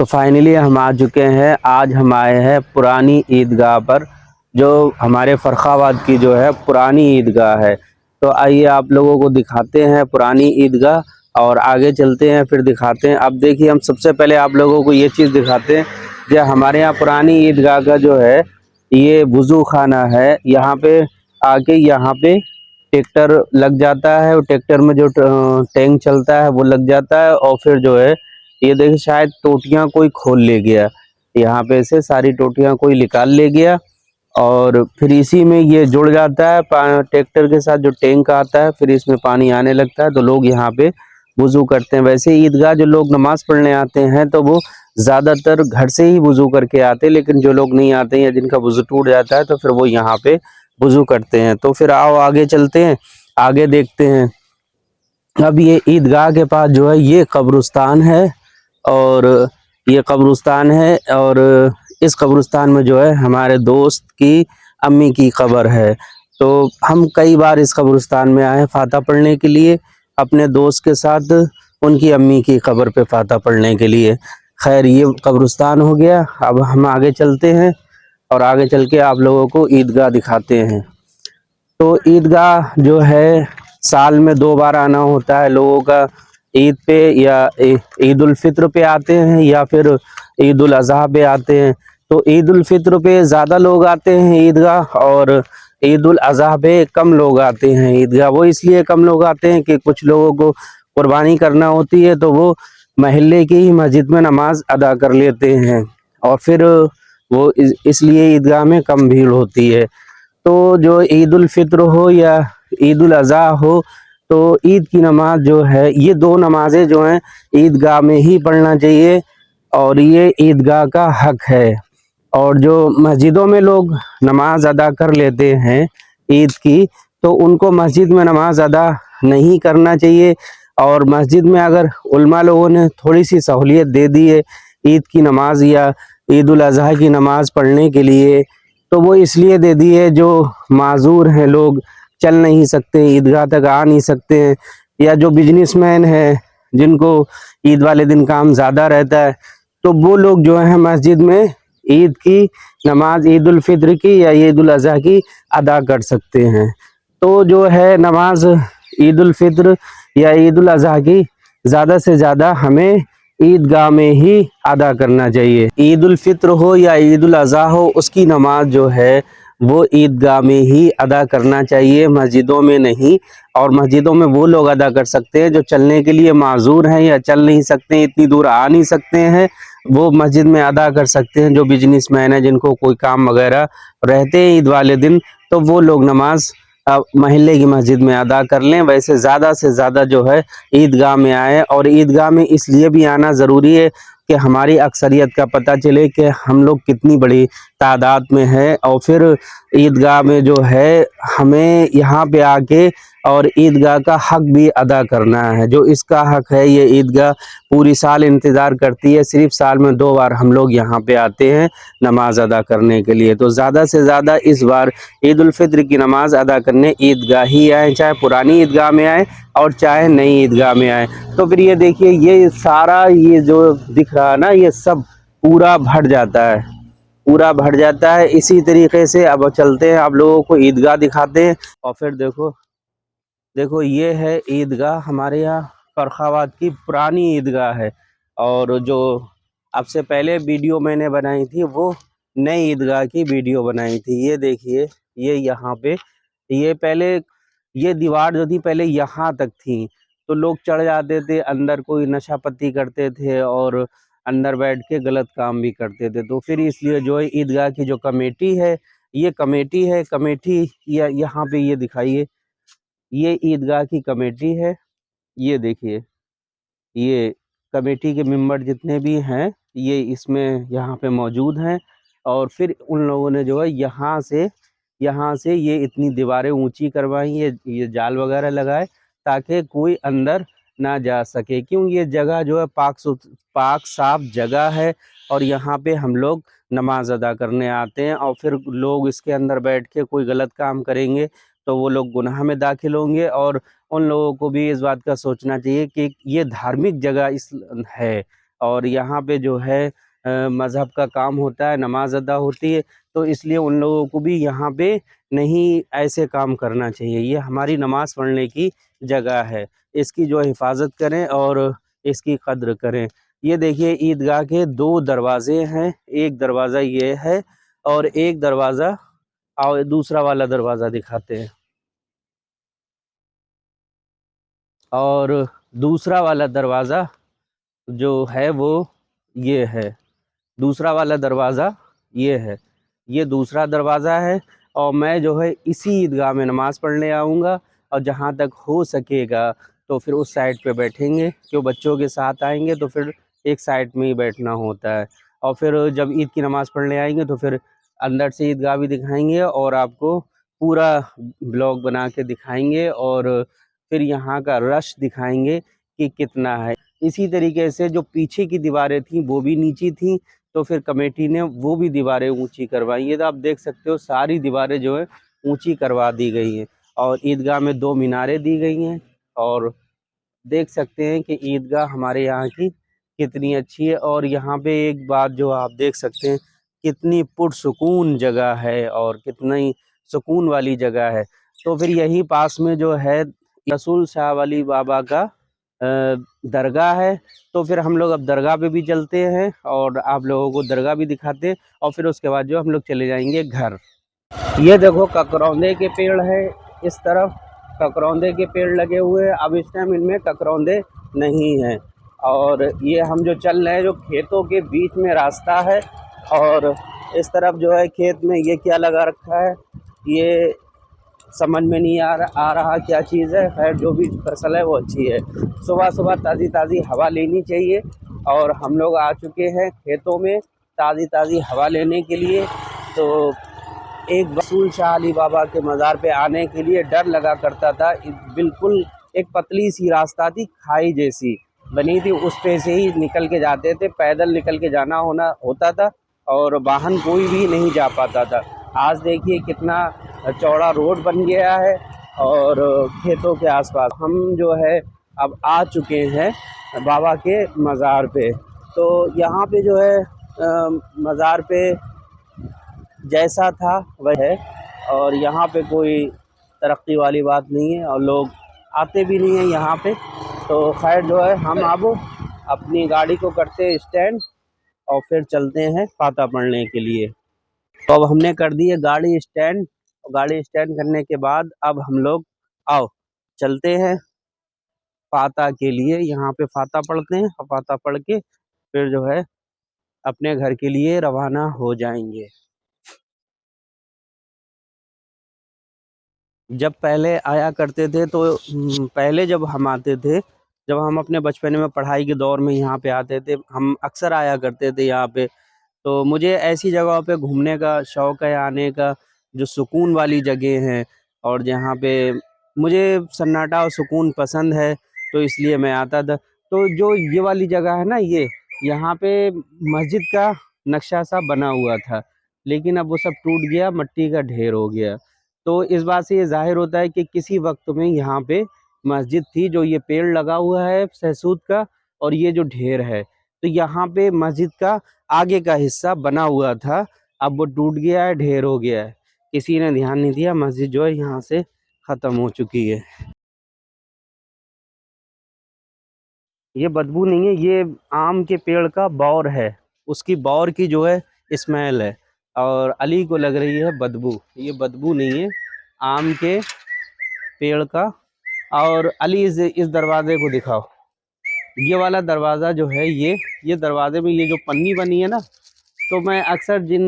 تو فائنلی ہم آ چکے ہیں. آج ہم آئے ہیں پرانی عیدگاہ پر، جو ہمارے فرخ آباد کی جو ہے پرانی عیدگاہ ہے. تو آئیے آپ لوگوں کو دکھاتے ہیں پرانی عیدگاہ، اور آگے چلتے ہیں پھر دکھاتے ہیں. اب دیکھیے ہم سب سے پہلے آپ لوگوں کو یہ چیز دکھاتے ہیں کہ ہمارے یہاں پرانی عیدگاہ کا جو ہے یہ وضو خانہ ہے. یہاں پہ آ کے یہاں پہ ٹریکٹر لگ جاتا ہے، اور ٹریکٹر میں جو ٹینک چلتا ہے وہ لگ جاتا ہے. اور پھر جو ہے یہ دیکھیں شاید ٹوٹیاں کوئی کھول لے گیا، یہاں پہ سے ساری ٹوٹیاں کوئی نکال لے گیا، اور پھر اسی میں یہ جڑ جاتا ہے ٹریکٹر کے ساتھ جو ٹینک آتا ہے. پھر اس میں پانی آنے لگتا ہے تو لوگ یہاں پہ وضو کرتے ہیں. ویسے عیدگاہ جو لوگ نماز پڑھنے آتے ہیں تو وہ زیادہ تر گھر سے ہی وضو کر کے آتے، لیکن جو لوگ نہیں آتے ہیں جن کا وضو ٹوٹ جاتا ہے تو پھر وہ یہاں پہ وضو کرتے ہیں. تو پھر آؤ آگے چلتے ہیں، آگے دیکھتے ہیں. اب یہ عیدگاہ کے پاس جو ہے یہ قبرستان ہے، اور یہ قبرستان ہے، اور اس قبرستان میں جو ہے ہمارے دوست کی امی کی قبر ہے. تو ہم کئی بار اس قبرستان میں آئے فاتحہ پڑھنے کے لیے اپنے دوست کے ساتھ، ان کی امی کی قبر پہ فاتحہ پڑھنے کے لیے. خیر یہ قبرستان ہو گیا. اب ہم آگے چلتے ہیں، اور آگے چل کے آپ لوگوں کو عیدگاہ دکھاتے ہیں. تو عیدگاہ جو ہے سال میں 2 بار آنا ہوتا ہے لوگوں کا. عید پہ یا عید الفطر پہ آتے ہیں، یا پھر عید الاضحیٰ پہ آتے ہیں. تو عید الفطر پہ زیادہ لوگ آتے ہیں عیدگاہ، اور عید الاضحیٰ پہ کم لوگ آتے ہیں عیدگاہ. وہ اس لیے کم لوگ آتے ہیں کہ کچھ لوگوں کو قربانی کرنا ہوتی ہے تو وہ محلے کی ہی مسجد میں نماز ادا کر لیتے ہیں، اور پھر وہ اس لیے عیدگاہ میں کم بھیڑ ہوتی ہے. تو جو عید الفطر ہو یا عید الاضحیٰ ہو، تو عید کی نماز جو ہے یہ 2 نمازیں جو ہیں عیدگاہ میں ہی پڑھنا چاہیے، اور یہ عیدگاہ کا حق ہے. اور جو مسجدوں میں لوگ نماز ادا کر لیتے ہیں عید کی، تو ان کو مسجد میں نماز ادا نہیں کرنا چاہیے. اور مسجد میں اگر علماء لوگوں نے تھوڑی سی سہولیت دے دی ہے عید کی نماز یا عید الاضحیٰ کی نماز پڑھنے کے لیے، تو وہ اس لیے دے دی ہے جو معذور ہیں، لوگ چل نہیں سکتے، عیدگاہ تک آ نہیں سکتے ہیں، یا جو بزنس مین ہیں جن کو عید والے دن کام زیادہ رہتا ہے، تو وہ لوگ جو ہیں مسجد میں عید کی نماز عید الفطر کی یا عید الاضحیٰ کی ادا کر سکتے ہیں. تو جو ہے نماز عید الفطر یا عید الاضحیٰ کی زیادہ سے زیادہ ہمیں عیدگاہ میں ہی ادا کرنا چاہیے. عید الفطر ہو یا عید الاضحیٰ ہو، اس کی نماز جو ہے وہ عیدگاہ میں ہی ادا کرنا چاہیے، مسجدوں میں نہیں. اور مسجدوں میں وہ لوگ ادا کر سکتے ہیں جو چلنے کے لیے معذور ہیں یا چل نہیں سکتے ہیں، اتنی دور آ نہیں سکتے ہیں، وہ مسجد میں ادا کر سکتے ہیں. جو بزنس مین ہیں جن کو کوئی کام وغیرہ رہتے ہیں عید والے دن، تو وہ لوگ نماز محلے کی مسجد میں ادا کر لیں. ویسے زیادہ سے زیادہ جو ہے عیدگاہ میں آئیں، اور عیدگاہ میں اس لیے بھی آنا ضروری ہے کہ ہماری اکثریت کا پتہ چلے کہ ہم لوگ کتنی بڑی تعداد میں ہیں. اور پھر عیدگاہ میں جو ہے ہمیں یہاں پہ آ کے اور عیدگاہ کا حق بھی ادا کرنا ہے. جو اس کا حق ہے، یہ عیدگاہ پوری سال انتظار کرتی ہے، صرف سال میں 2 بار ہم لوگ یہاں پہ آتے ہیں نماز ادا کرنے کے لیے. تو زیادہ سے زیادہ اس بار عید الفطر کی نماز ادا کرنے عیدگاہ ہی آئیں، چاہے پرانی عیدگاہ میں آئیں اور چاہے نئی عیدگاہ میں آئیں. تو پھر یہ دیکھیے یہ سارا یہ جو دکھ رہا ہے نا، یہ سب پورا بھر جاتا ہے، پورا بھر جاتا ہے. اسی طریقے سے اب چلتے ہیں، آپ لوگوں کو عیدگاہ دکھاتے ہیں. اور پھر دیکھو یہ ہے عیدگاہ ہمارے یہاں فرخ آباد کی پرانی عیدگاہ ہے. اور جو اب سے پہلے ویڈیو میں نے بنائی تھی وہ نئی عیدگاہ کی ویڈیو بنائی تھی. یہ دیکھیے یہ یہاں پہ یہ پہلے یہ دیوار جو تھی پہلے یہاں تک تھی، تو لوگ چڑھ جاتے تھے اندر، کوئی نشہ پتی کرتے تھے اور اندر بیٹھ کے غلط کام بھی کرتے تھے. تو پھر اس لیے جو ہے عیدگاہ کی جو کمیٹی ہے، یہ کمیٹی یہاں پہ یہ دکھائیے، یہ عیدگاہ کی کمیٹی ہے. یہ دیکھیے یہ کمیٹی کے ممبر جتنے بھی ہیں یہ اس میں یہاں پہ موجود ہیں. اور پھر ان لوگوں نے جو ہے یہاں سے یہ اتنی دیواریں اونچی کروائیں، یہ جال وغیرہ لگائے تاکہ کوئی اندر نہ جا سکے. کیوں یہ جگہ جو ہے پاک صاف جگہ ہے، اور یہاں پہ ہم لوگ نماز ادا کرنے آتے ہیں. اور پھر لوگ اس کے اندر بیٹھ کے کوئی غلط کام کریں گے تو وہ لوگ گناہ میں داخل ہوں گے. اور ان لوگوں کو بھی اس بات کا سوچنا چاہیے کہ یہ دھارمک جگہ ہے، اور یہاں پہ جو ہے مذہب کا کام ہوتا ہے، نماز ادا ہوتی ہے، تو اس لیے ان لوگوں کو بھی یہاں پہ نہیں ایسے کام کرنا چاہیے۔ یہ ہماری نماز پڑھنے کی جگہ ہے، اس کی جو حفاظت کریں اور اس کی قدر کریں۔ یہ دیکھیے عیدگاہ کے 2 دروازے ہیں، ایک دروازہ یہ ہے اور ایک دروازہ اور دوسرا والا دروازہ دکھاتے ہیں، اور دوسرا والا دروازہ جو ہے وہ یہ ہے، دوسرا والا دروازہ یہ ہے، یہ دوسرا دروازہ ہے۔ اور میں جو ہے اسی عیدگاہ میں نماز پڑھنے آؤں گا، اور جہاں تک ہو سکے گا تو پھر اس سائڈ پہ بیٹھیں گے، جو بچوں کے ساتھ آئیں گے تو پھر ایک سائڈ میں ہی بیٹھنا ہوتا ہے۔ اور پھر جب عید کی نماز پڑھنے آئیں گے تو پھر اندر سے عیدگاہ بھی دکھائیں گے اور آپ کو پورا بلاگ بنا کے دکھائیں گے، اور پھر یہاں کا رش دکھائیں گے کہ کتنا ہے۔ اسی طریقے سے جو پیچھے کی دیواریں تھیں وہ بھی نیچی تھیں، تو پھر کمیٹی نے وہ بھی دیواریں اونچی کروائی۔ یہ تو آپ دیکھ سکتے ہو ساری دیواریں جو ہیں اونچی کروا دی گئی ہیں، اور عیدگاہ میں 2 میناریں دی گئی ہیں، اور دیکھ سکتے ہیں کہ عیدگاہ ہمارے یہاں کی کتنی اچھی ہے۔ اور یہاں پہ ایک بات جو آپ دیکھ سکتے ہیں کتنی پرسکون جگہ ہے اور کتنی سکون والی جگہ ہے۔ تو پھر یہی پاس میں جو ہے رسول شاہ ولی بابا کا درگاہ ہے، تو پھر ہم لوگ اب درگاہ پہ بھی چلتے ہیں اور آپ لوگوں کو درگاہ بھی دکھاتے ہیں، اور پھر اس کے بعد جو ہم لوگ چلے جائیں گے گھر۔ یہ دیکھو ککروندے کے پیڑ ہے، اس طرف ککروندے کے پیڑ لگے ہوئے ہیں۔ اب اس ٹائم ان میں ککروندے نہیں ہیں، اور یہ ہم جو چل رہے ہیں جو کھیتوں کے بیچ میں راستہ ہے، اور اس طرف جو ہے کھیت میں یہ کیا لگا رکھا ہے یہ سمجھ میں نہیں آ رہا کیا چیز ہے۔ خیر جو بھی فصل ہے وہ اچھی ہے۔ صبح صبح تازی تازی ہوا لینی چاہیے، اور ہم لوگ آ چکے ہیں کھیتوں میں تازی تازی ہوا لینے کے لیے۔ تو ایک رسول شاہ علی بابا کے مزار پہ آنے کے لیے ڈر لگا کرتا تھا، بالکل ایک پتلی سی راستہ تھی، کھائی جیسی بنی تھی، اس پہ سے ہی نکل کے جاتے تھے، پیدل نکل کے جانا ہوتا تھا، اور واہن کوئی بھی نہیں جا پاتا تھا۔ آج دیکھیے کتنا چوڑا روڈ بن گیا ہے، اور کھیتوں کے آس پاس ہم جو ہے اب آ چکے ہیں بابا کے مزار پہ۔ تو یہاں پہ جو ہے مزار پہ جیسا تھا وہ ہے، اور یہاں پہ کوئی ترقی والی بات نہیں ہے، اور لوگ آتے بھی نہیں ہیں یہاں پہ۔ تو خیر جو ہے ہم اب اپنی گاڑی کو کرتے اسٹینڈ، اور پھر چلتے ہیں فاتح پڑھنے کے لیے۔ تو اب ہم نے کر دی ہے گاڑی اسٹینڈ، گاڑی اسٹینڈ کرنے کے بعد اب ہم لوگ آؤ چلتے ہیں فاتح کے لیے۔ یہاں پہ فاتح پڑھتے ہیں، فاتح پڑھ کے پھر جو ہے اپنے گھر کے لیے روانہ ہو جائیں گے۔ جب پہلے آیا کرتے تھے تو پہلے جب ہم آتے تھے، جب ہم اپنے بچپنے میں پڑھائی کے دور میں یہاں پہ آتے تھے، ہم اکثر آیا کرتے تھے یہاں پہ، تو مجھے ایسی جگہوں پہ گھومنے کا شوق ہے، آنے کا، جو سکون والی جگہ ہیں، اور جہاں پہ مجھے سناٹا اور سکون پسند ہے، تو اس لیے میں آتا تھا۔ تو جو یہ والی جگہ ہے نا، یہاں پہ مسجد کا نقشہ سا بنا ہوا تھا، لیکن اب وہ سب ٹوٹ گیا، مٹی کا ڈھیر ہو گیا۔ تو اس بات سے یہ ظاہر ہوتا ہے کہ کسی وقت میں یہاں پہ مسجد تھی، جو یہ پیڑ لگا ہوا ہے سہسود کا، اور یہ جو ڈھیر ہے، تو یہاں پہ مسجد کا آگے کا حصہ بنا ہوا تھا، اب وہ ٹوٹ گیا ہے، ڈھیر ہو گیا ہے، کسی نے دھیان نہیں دیا، مسجد جو ہے یہاں سے ختم ہو چکی ہے۔ یہ بدبو نہیں ہے، یہ آم کے پیڑ کا بور ہے، اس کی بور کی جو ہے اسمیل ہے، اور علی کو لگ رہی ہے بدبو، یہ بدبو نہیں ہے، آم کے پیڑ کا۔ اور علی اس دروازے کو دکھاؤ، یہ والا دروازہ جو ہے، یہ دروازے میں یہ جو پنی بنی ہے نا، تو میں اکثر جن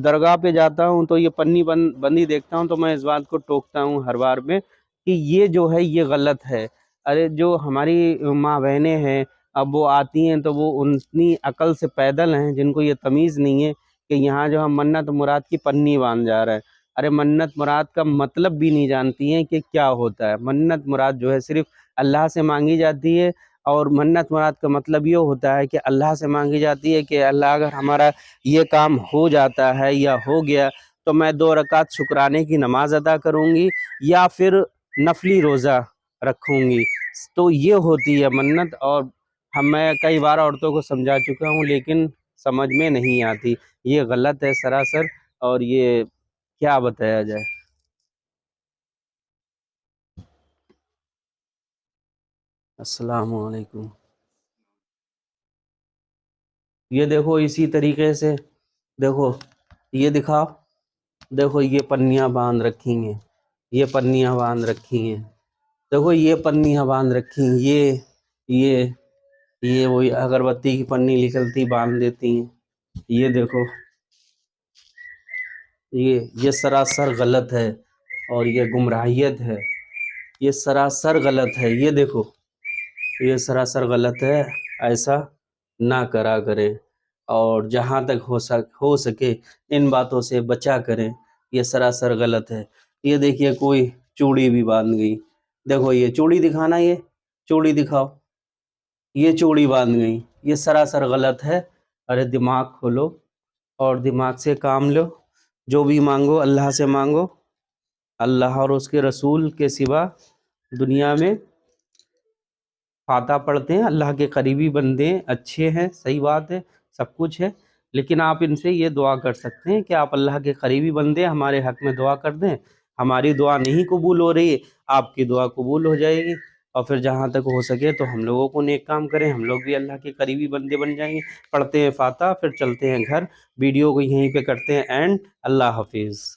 درگاہ پہ جاتا ہوں تو یہ پنی بندی دیکھتا ہوں، تو میں اس بات کو ٹوکتا ہوں ہر بار میں کہ یہ جو ہے یہ غلط ہے۔ ارے جو ہماری ماں بہنیں ہیں، اب وہ آتی ہیں تو وہ اتنی عقل سے پیدل ہیں جن کو یہ تمیز نہیں ہے کہ یہاں جو ہم منت مراد کی پنی باندھ جا رہے ہیں۔ ارے منت مراد کا مطلب بھی نہیں جانتی ہیں کہ کیا ہوتا ہے۔ منت مراد جو ہے صرف اللہ سے مانگی جاتی ہے، اور منت مراد کا مطلب یہ ہوتا ہے کہ اللہ سے مانگی جاتی ہے کہ اللہ اگر ہمارا یہ کام ہو جاتا ہے یا ہو گیا تو میں 2 رکعت شکرانے کی نماز ادا کروں گی، یا پھر نفلی روزہ رکھوں گی۔ تو یہ ہوتی ہے منت، اور میں کئی بار عورتوں کو سمجھا چکا ہوں لیکن سمجھ میں نہیں آتی. یہ غلط ہے سراسر، اور یہ کیا بتایا جائے. السلام علیکم. یہ دیکھو اسی طریقے سے، دیکھو یہ دکھاؤ، دیکھو یہ پنیاں باندھ رکھی ہیں، یہ پنیاں باندھ رکھی ہیں، دیکھو یہ پنیاں باندھ رکھی ہیں، یہ وہی اگربتی کی پنی نکلتی باندھ دیتی ہیں. یہ دیکھو یہ سراسر غلط ہے، اور یہ گمراہیت ہے، یہ سراسر غلط ہے. یہ دیکھو یہ سراسر غلط ہے، ایسا نہ کرا کریں، اور جہاں تک ہو سکے ان باتوں سے بچا کریں. یہ سراسر غلط ہے. یہ دیکھیے کوئی چوڑی بھی باندھ گئی، دیکھو یہ چوڑی دکھانا، یہ چوڑی دکھاؤ، یہ چوڑی باندھ گئی. یہ سراسر غلط ہے. ارے دماغ کھولو اور دماغ سے کام لو. جو بھی مانگو اللہ سے مانگو. اللہ اور اس کے رسول کے سوا دنیا میں فاتحہ پڑھتے ہیں، اللہ کے قریبی بندے ہیں، اچھے ہیں، صحیح بات ہے، سب کچھ ہے، لیکن آپ ان سے یہ دعا کر سکتے ہیں کہ آپ اللہ کے قریبی بندے ہیں، ہمارے حق میں دعا کر دیں. ہماری دعا نہیں قبول ہو رہی ہے، آپ کی دعا قبول ہو جائے گی. اور پھر جہاں تک ہو سکے تو ہم لوگوں کو نیک کام کریں، ہم لوگ بھی اللہ کے قریبی بندے بن جائیں گے. پڑھتے ہیں فاتحہ، پھر چلتے ہیں گھر. ویڈیو کو یہیں پہ کرتے ہیں اینڈ. اللہ حافظ.